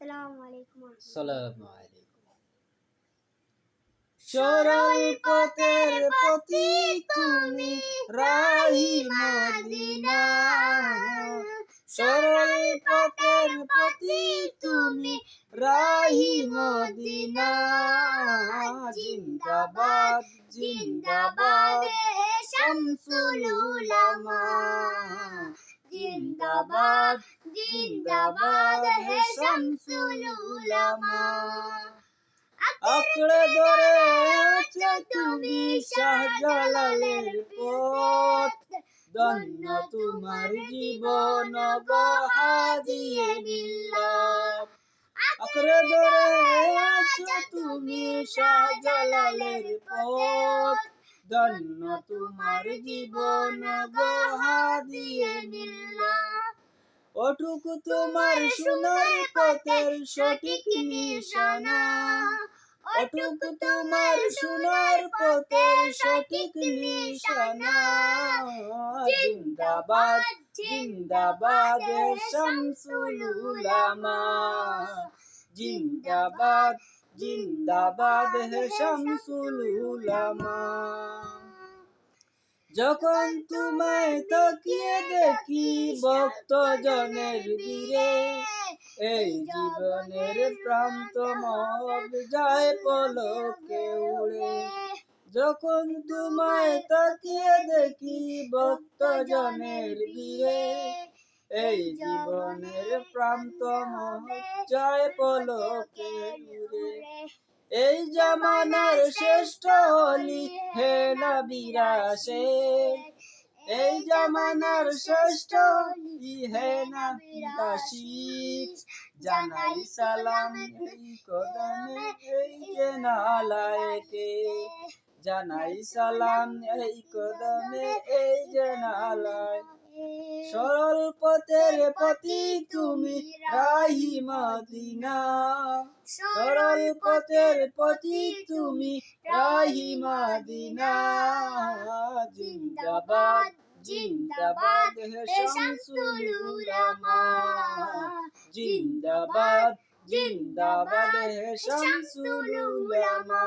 আসসালামু আলাইকুম। সালামু আলাইকুম। সরল পথের পথিক তুমি, রাহি মদিনা। সরল পথের পথিক তুমি, রাহি মদিনা। জিন্দাবাদ জিন্দাবাদ শামসুল উলামা। জিন্দাবাদ জিন্দাবাদ হে শামসুল উলামা। আঁকড়ে ধরে আছো তুমি শাহজালালের পথ, ধন্য তোমার জীবন গো হাদিয়ে বিল্লাহ। আঁকড়ে ধরে আছো তুমি শাহজালালের পথ, ধন্য তোমার জীবন গো হাদিয়ে বিল্লাহ। ওটুকু তোমার সোনার পথের সঠিক নিশানা, ওটুকু তোমার সোনার পথের সঠিক নিশানা। জিন্দাবাদ জিন্দাবাদ শামসুল উলামা। জিন্দাবাদ জিন্দাবাদ হে শামসুল উলামা। যখন তোমায় তাকিয়ে দেখি ভক্ত জনের ভিড়ে, এই জীবনের প্রান্ত মব যায় পলকে উড়ে। যখন তোমায় তাকিয়ে দেখি ভক্ত জনের ভিড়ে, এই জীবনের প্রান্ত মব যায় পলকে উড়ে। এই জামানার শ্রেষ্ঠ অলি হে নবীরা শেখ, এই জামানার শ্রেষ্ঠ অলি হে নবীরা শিখ। জানাই সালাম এই কদমে এই যে নালায়েকে, জানাই সালাম এই কদমে এই যে নালায়। সরল পথের পথিক তুমি, রাহি মদিনা। সরল পথের পথিক তুমি, রাহি মদিনা। জিন্দাবাদ জিন্দাবাদ হে শামসুল উলামা। জিন্দাবাদ জিন্দাবাদ হে শামসুল উলামা।